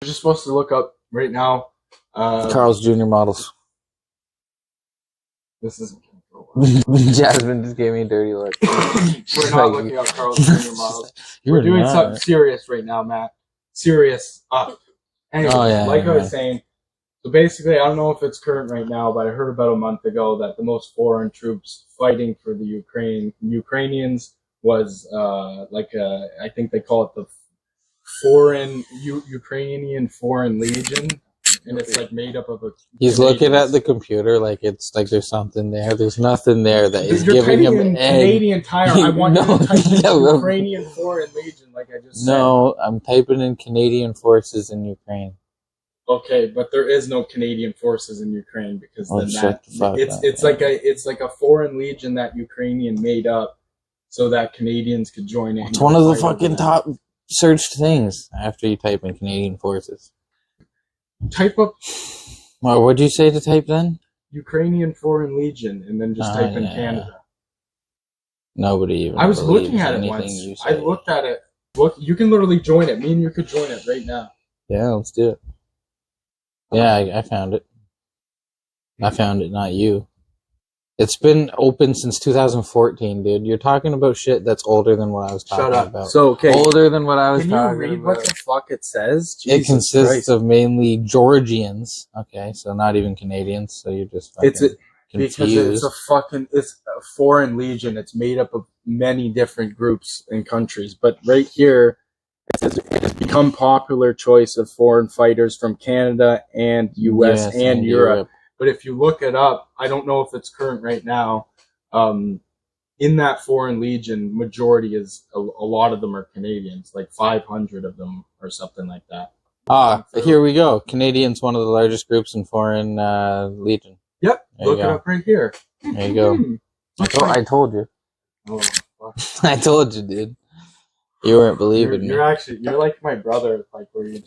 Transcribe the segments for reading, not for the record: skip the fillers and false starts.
We're just supposed to look up right now. Carl's Jr. models. This isn't. Jasmine just gave me a dirty look. We're not looking up Carl's Jr. models. We're doing something serious right now, Matt. Serious. Anyway, I was saying, so basically, I don't know if it's current right now, but I heard about a month ago that the most foreign troops fighting for the Ukrainians was I think they call it the Ukrainian Foreign Legion. And it's like made up of a. He's looking at the computer like it's like there's something there. There's nothing there that is giving him an Canadian Tire. I want you to type in Ukrainian Foreign Legion, like I just said. No, I'm typing in Canadian forces in Ukraine. Okay, but there is no Canadian forces in Ukraine because it's like a Foreign Legion that Ukrainian made up so that Canadians could join it. It's one of the fucking top searched things after you type in Canadian forces. Type up. Well, what'd you say to type then? Ukrainian Foreign Legion, and then just type in Canada. Nobody even. I was looking at it once. I looked at it. Look, you can literally join it. Me and you could join it right now. Yeah, let's do it. Yeah, I found it. I found it, not you. It's been open since 2014, dude. You're talking about shit that's older than what I was talking about. So, okay. Older than what I was talking about. Can you read what the fuck it says? Jesus, it consists of mainly Georgians. Okay, so not even Canadians. So you're just fucking confused. Because it's a foreign legion. It's made up of many different groups and countries. But right here, it says it has become popular choice of foreign fighters from Canada and US and Europe. But if you look it up, I don't know if it's current right now. In that Foreign Legion, majority is a lot of them are Canadians, like 500 of them or something like that. Here we go. Canadians, one of the largest groups in Foreign Legion. Yep, look it up right here. There you go. I told you. Oh, fuck. I told you, dude. You weren't believing me. You're like my brother, like where you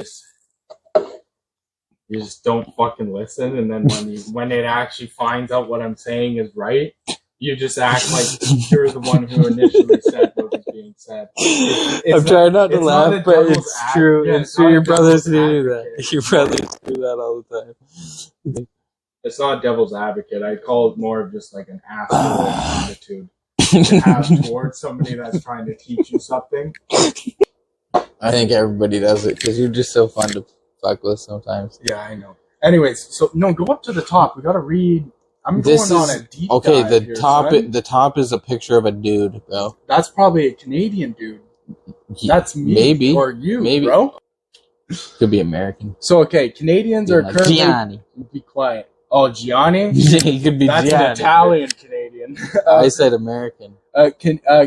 just don't fucking listen, and then when it actually finds out what I'm saying is right, you just act like you're the one who initially said what was being said. I'm trying not to laugh, but it's true. Yeah, it's true. Your brothers do that. Your brothers do that all the time. It's not devil's advocate. I call it more of just like an asshole attitude to have towards somebody that's trying to teach you something. I think everybody does it because you're just so fun to fuck with sometimes. Yeah, I know. Anyways, so no, go up to the top. We gotta read. I'm going on a deep dive the top. The top is a picture of a dude, bro. That's probably a Canadian dude. That's me, maybe, or you, maybe, bro. Could be American. So okay, Canadians are currently. Gianni. Be quiet. Oh, Gianni. He could be. That's Gianni, an Italian Canadian. I said American.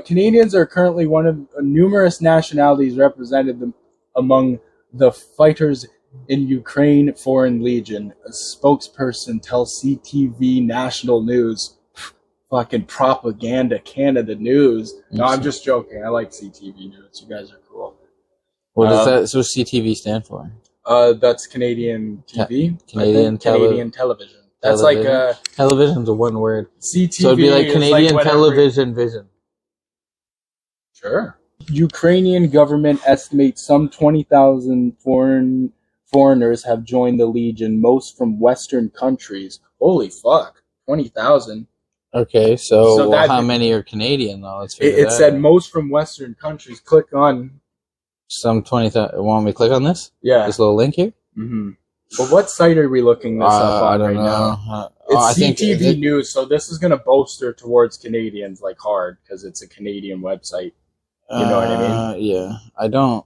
Canadians are currently one of numerous nationalities represented among the fighters in Ukraine Foreign Legion. A spokesperson tells CTV National News. Fucking propaganda Canada News. No, I'm just joking. I like CTV News. You guys are cool. What does that? So CTV stand for? That's Canadian TV. Canadian television. That's like television's a one word. CTV. So it'd be like Canadian television vision. Sure. Ukrainian government estimates some 20,000 foreigners have joined the Legion, most from Western countries. Holy fuck, 20,000. Okay, so how many are Canadian though? It said most from Western countries. Click on some 20,000. Want me to click on this? Yeah, this little link here. Mm-hmm. But what site are we looking this up on right now? It's CTV News, so this is going to bolster towards Canadians like hard because it's a Canadian website. You know what I mean? Yeah, I don't.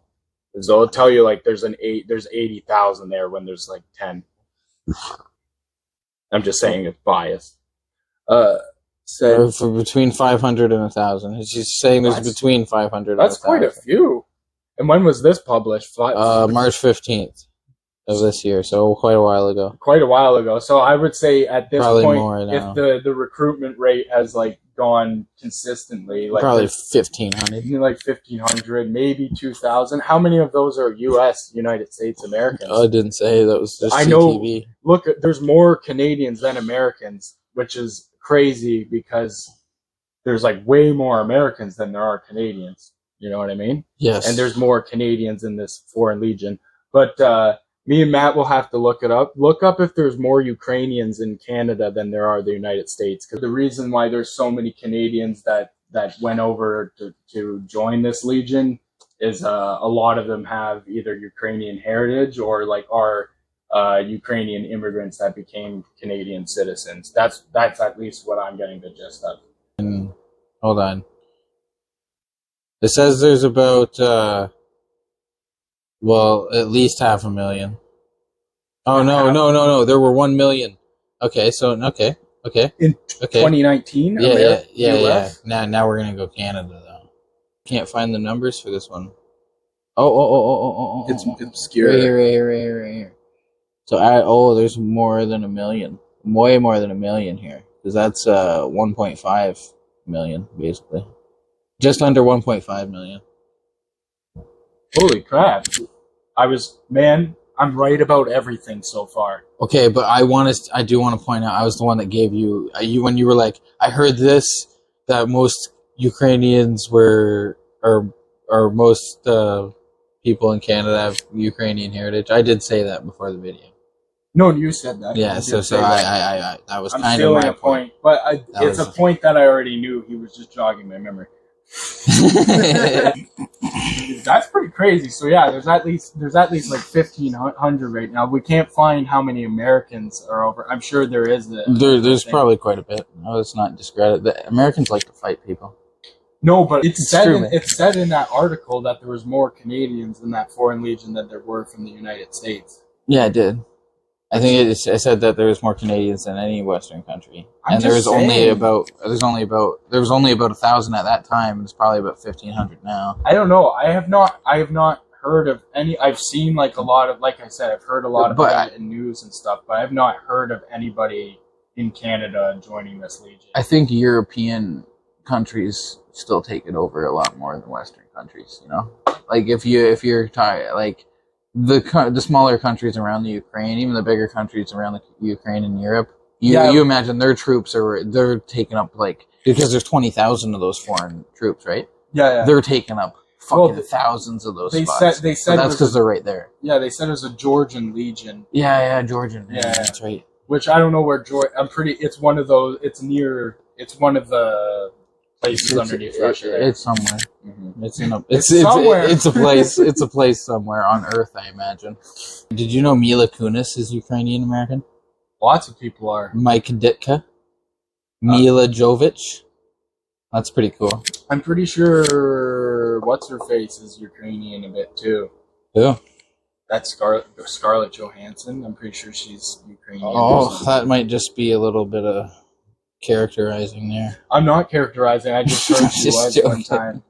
So it'll tell you like there's 80,000 there when there's like 10. I'm just saying it's biased. For between 500 and 1,000. It's just saying there's between 500 and 1,000. That's quite a few. And when was this published? March 15th of this year, so quite a while ago. Quite a while ago. So I would say at this probably point, more now. If the recruitment rate has like gone consistently, like probably 1,500, like 1,500, maybe 2,000. How many of those are United States Americans? Oh, I didn't say that was just I CTV. know. Look, there's more Canadians than Americans, which is crazy because there's like way more Americans than there are Canadians. You know what I mean? Yes. And there's more Canadians in this Foreign Legion. But Me and Matt will have to look it up. Look up if there's more Ukrainians in Canada than there are the United States. Because the reason why there's so many Canadians that went over to join this legion is a lot of them have either Ukrainian heritage or like are Ukrainian immigrants that became Canadian citizens. That's at least what I'm getting the gist of. Hold on. It says there's about well, at least 500,000. Oh no! There were 1 million. Okay, so okay. In 2019, Yeah. Now we're gonna go Canada though. Can't find the numbers for this one. Oh. It's obscure. Right here. So there's more than 1 million. Way more than 1 million here, because that's 1.5 million basically. Just under 1.5 million. Holy crap! I'm right about everything so far. Okay, but I do want to point out I was the one that gave you when you were like, I heard this, that most Ukrainians or most people in Canada have Ukrainian heritage. I did say that before the video. No, you said that. Yeah, so I that was kind of my point. But it's a point that I already knew. He was just jogging my memory. That's pretty crazy. So yeah, there's at least like 1,500 right now. We can't find how many Americans are over. I'm sure there is. There's probably quite a bit. No, let's not discredit. The Americans like to fight people. No, but it's said in that article that there was more Canadians in that Foreign Legion than there were from the United States. Yeah, it did. I think it said that there was more Canadians than any Western country, and there was only about 1,000 at that time. It's probably about 1,500 now. I don't know. I have not heard of any. I've seen like a lot of, like I said, I've heard a lot about it in news and stuff, but I've not heard of anybody in Canada joining this legion. I think European countries still take it over a lot more than Western countries. You know, like if you're tired, like. The smaller countries around the Ukraine, even the bigger countries around the Ukraine and Europe, you imagine their troops they're taking up like, because there's 20,000 of those foreign troops, right? Yeah. They're taking up fucking thousands of those spots. They said that's because they're right there. Yeah, they said it was a Georgian legion. Yeah, Georgian. Yeah, that's right. Which I don't know where it's one of those. It's one of the places underneath Russia. Right? It's somewhere. Mm-hmm. It's a place. It's a place somewhere on Earth, I imagine. Did you know Mila Kunis is Ukrainian American? Lots of people are. Mike Ditka, Mila Jovich. That's pretty cool. I'm pretty sure what's her face is Ukrainian a bit too. Who? That's Scarlett Johansson. I'm pretty sure she's Ukrainian. Oh, that might just be a little bit of characterizing there. I'm not characterizing. I just heard she was one time.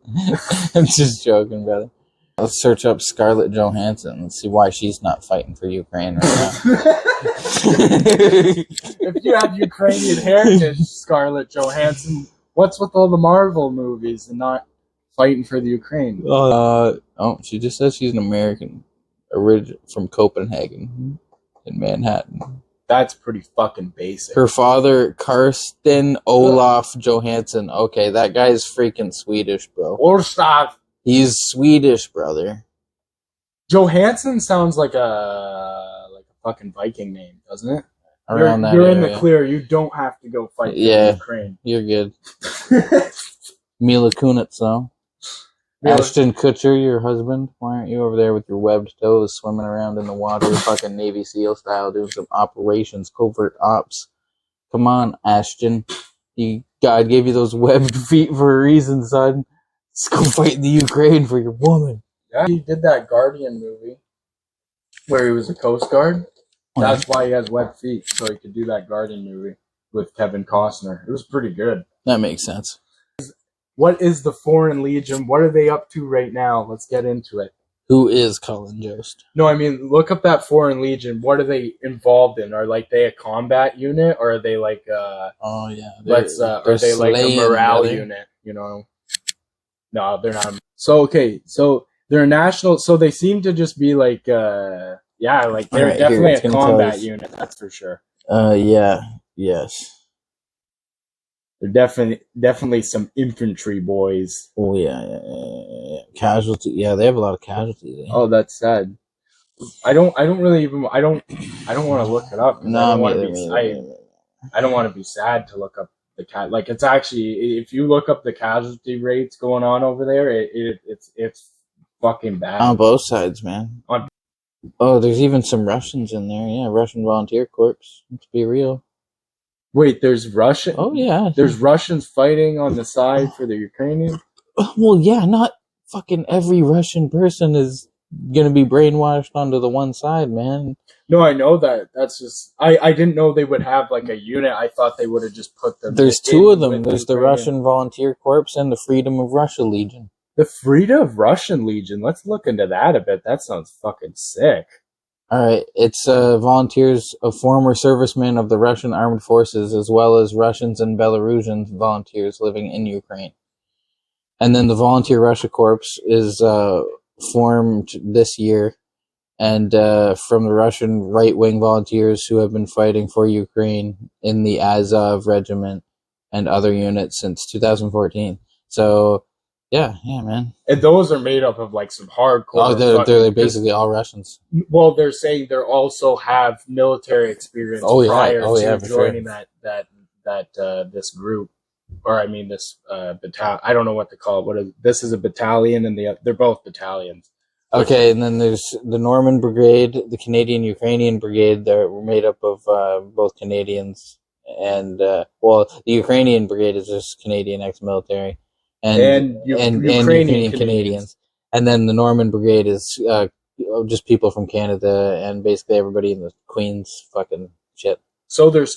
I'm just joking, brother. Let's search up Scarlett Johansson and see why she's not fighting for Ukraine right now. If you have Ukrainian heritage, Scarlett Johansson, what's with all the Marvel movies and not fighting for the Ukraine? She just says she's an American, from Copenhagen in Manhattan. That's pretty fucking basic. Her father, Karsten Olaf Johansson. Okay, that guy's freaking Swedish, bro. Olaf. He's Swedish, brother. Johansson sounds like a fucking Viking name, doesn't it? You're in the clear. You don't have to go fight for Ukraine. You're good. Mila Kunis, though. Ashton Kutcher, your husband. Why aren't you over there with your webbed toes swimming around in the water, fucking Navy SEAL style, doing some operations, covert ops? Come on, Ashton. God gave you those webbed feet for a reason, son. Let's go fight in the Ukraine for your woman. Yeah, he did that Guardian movie where he was a Coast Guard. That's why he has webbed feet, so he could do that Guardian movie with Kevin Costner. It was pretty good. That makes sense. What is the Foreign Legion? What are they up to right now? Let's get into it. Who is Colin Jost? No, I mean, look up that Foreign Legion. What are they involved in? Are they a combat unit, or are they like are they like a morale unit? You know? No, they're not. So they're a national. So they seem to just be like they're definitely a combat unit. That's for sure. Yes. They're definitely some infantry boys. Oh yeah. Casualty. Yeah, they have a lot of casualties. Oh, that's sad. I don't really even I don't want to look it up because I No, don't me want to either, be me either, me either. I don't want to be sad to look up the cat. Like it's actually if you look up the casualty rates going on over there, it's fucking On bad. both sides, man. On Oh, there's even some Russians in there. Yeah, Russian volunteer corps. Let's be real. Wait, Oh yeah. there's Russians fighting on the side for the Ukrainians. Well, yeah. Not fucking every Russian person is gonna be brainwashed onto the one side, man. No, I know that. That's just I didn't know they would have like a unit. I thought they would have just put them. There's two of them. with There's the Ukrainian. Russian Volunteer Corps and the Freedom of Russia Legion. The Freedom of Russian Legion. Let's look into that a bit. That sounds fucking sick. All right, it's volunteers of former servicemen of the Russian armed forces, as well as Russians and Belarusian volunteers living in Ukraine. And then the Volunteer Russia Corps is formed this year, and from the Russian right-wing volunteers who have been fighting for Ukraine in the Azov Regiment and other units since 2014. So, yeah, man. And those are made up of like some hardcore. Oh, they're basically all Russians. Well, they're saying they also have military experience prior to joining this group, or I mean this battalion. I don't know what to call it. This is a battalion, and they're both battalions. Okay, and then there's the Norman Brigade, the Canadian-Ukrainian Brigade. They're made up of both Canadians and the Ukrainian Brigade is just Canadian ex-military, and Ukrainian Canadians. And then the Norman Brigade is just people from Canada and basically everybody in the Queen's fucking shit. So there's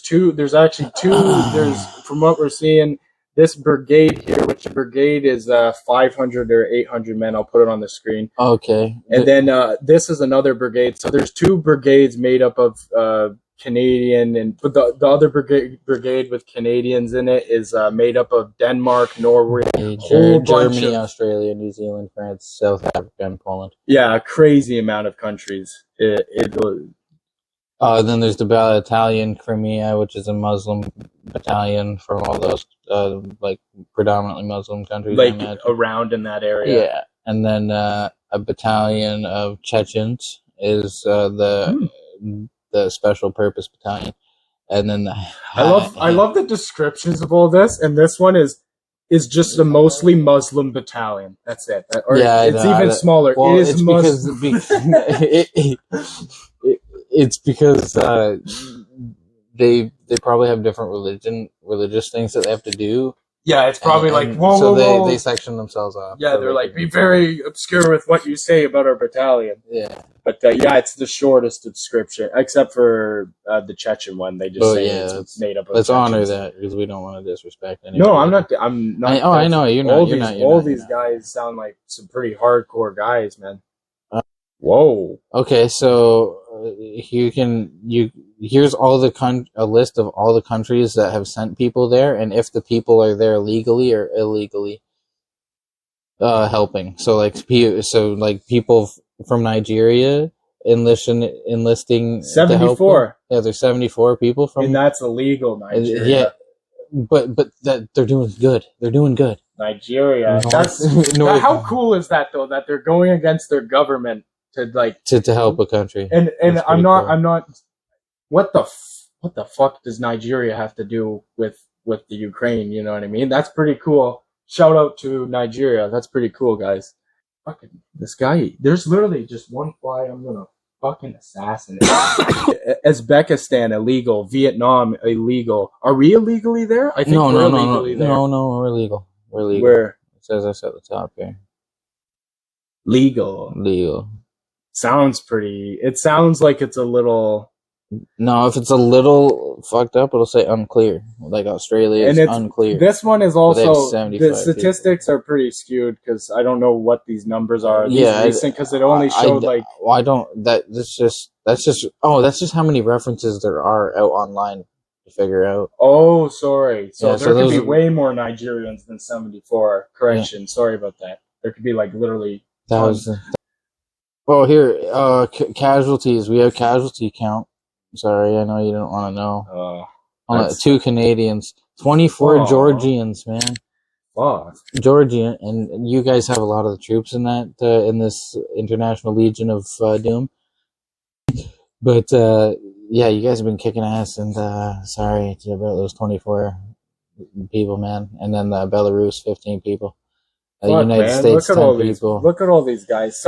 actually two. There's, from what we're seeing, this brigade here, which brigade is 500 or 800 men. I'll put it on the screen. Okay. And then this is another brigade. So there's two brigades made up of Canadian, but the other brigade with Canadians in it is made up of Denmark, Norway, Germany, Australia, New Zealand, France, South Africa, and Poland. Yeah, a crazy amount of countries. Then there's the battalion Crimea, which is a Muslim battalion from all those like predominantly Muslim countries, like around in that area. Yeah, and then a battalion of Chechens is the special purpose battalion, and then I love the descriptions of all this, and this one is just a mostly Muslim battalion. That's it. It's even smaller. Well, it is it's because they probably have different religious things that they have to do. Yeah, it's probably they section themselves off. Yeah, they're like, be very obscure with what you say about our battalion. Yeah. But it's the shortest description, except for the Chechen one. They just say it's made up of Let's Chechens. honor that because we don't want to disrespect anybody. No, I'm not. I'm not. I know you're not. All these guys sound like some pretty hardcore guys, man. Whoa. Okay, so here's all a list of all the countries that have sent people there, and if the people are there legally or illegally helping. So people from Nigeria enlisting 74. Yeah, there's 74 people from, and that's illegal, Nigeria. Yeah, but that they're doing good. They're doing good. Nigeria. How cool is that though? That they're going against their government to help a country. And I'm not. What the fuck does Nigeria have to do with the Ukraine? You know what I mean? That's pretty cool. Shout out to Nigeria. That's pretty cool, guys. Fucking this guy. There's literally just one fly. I'm gonna fucking assassinate. Uzbekistan illegal. Vietnam illegal. Are we illegally there? I think we're illegally there. No, we're legal. We're legal. Where? It says us at the top here. Legal. It sounds like it's a little. No, if it's a little fucked up, it'll say unclear. Like Australia is unclear. This one is also, the statistics are pretty skewed because I don't know what these numbers are. Recent, because it only showed that's just how many references there are out online to figure out. Oh, sorry. So there could be way more Nigerians than 74. Correction. Yeah. Sorry about that. There could be like literally thousands. Well, here, casualties. We have casualty count. Sorry, I know you don't want to know. 2 Canadians, 24 Georgians, man. Fuck. Georgian, and you guys have a lot of the troops in that in this International Legion of Doom. But yeah, you guys have been kicking ass, and sorry about those 24 people, man. And then Belarus, 15 people. Fuck, United man! States, 10 people. Look at all these guys.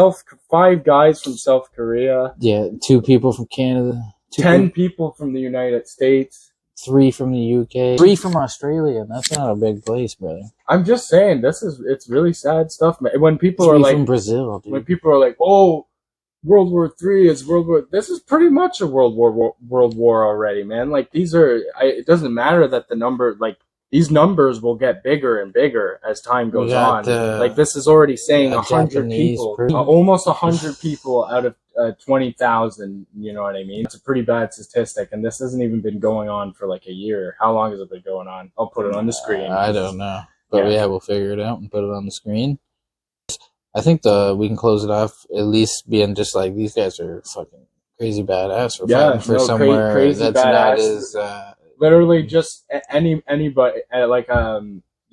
5 guys from South Korea. Yeah, 2 people from Canada. 10 people from the United States. 3 from the UK. 3 from Australia. That's not a big place, brother. I'm just saying, it's really sad stuff, man. When people 3 are like, from Brazil, dude. when people are like, oh, World War III is World War. This is pretty much a World War already, man. Like these are. It doesn't matter that the number, like these numbers will get bigger and bigger as time goes on. Like this is already saying 100 people, almost 100 people out of 20,000. You know what I mean? It's a pretty bad statistic, and this hasn't even been going on for like a year. How long has it been going on? I'll put it on the screen. I don't know, but yeah, we'll figure it out and put it on the screen. I think we can close it off at least being just like these guys are fucking crazy badass for fighting for somewhere crazy that's badass. not as literally just anybody like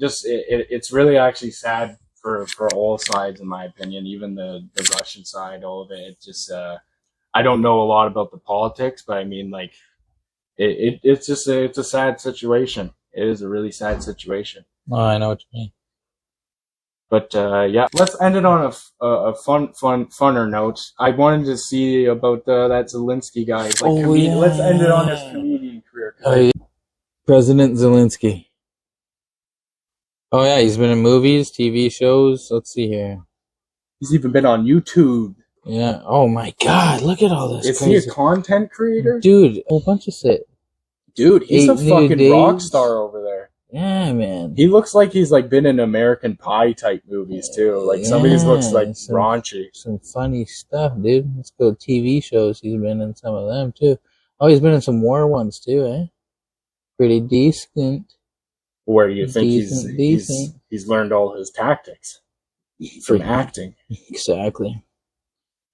just it's really actually sad for all sides in my opinion, even the Russian side, all of it. It just I don't know a lot about the politics, but I mean like it's just it's a sad situation. It is a really sad situation. Oh, I know what you mean. But yeah, let's end it on a funner note. I wanted to see about that Zelensky guy. Like, yeah. Let's end it on his comedian career. Yeah. President Zelensky. Oh yeah, he's been in movies, TV shows. Let's see here. He's even been on YouTube. Yeah. Oh my God, look at all this. Is he a content creator? Dude, a whole bunch of shit. Dude, he's a fucking rock star over there. Yeah, man. He looks like he's like been in American Pie type movies too. Like some of these looks like raunchy. Some funny stuff, dude. Let's go TV shows. He's been in some of them too. Oh, he's been in some war ones too, eh? Pretty decent. Where do you think he's learned all his tactics from acting? Exactly.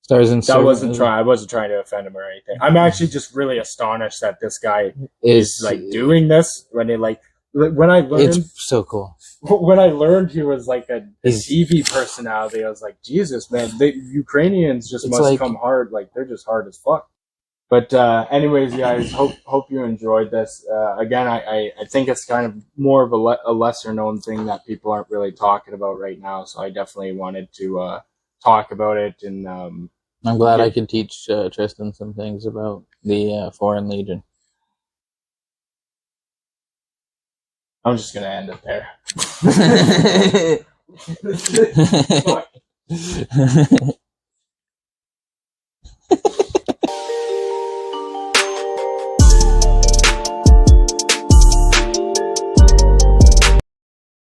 Stars in. I wasn't trying to offend him or anything. I'm actually just really astonished that this guy is like doing this when he like. When I learned, it's so cool. When I learned he was like a TV personality, I was like, Jesus, man, the Ukrainians just must come hard. Like they're just hard as fuck. But anyways, guys, hope you enjoyed this. Again, I think it's kind of more of a lesser known thing that people aren't really talking about right now. So I definitely wanted to talk about it. And I'm glad I could teach Tristan some things about the Foreign Legion. I'm just going to end it there.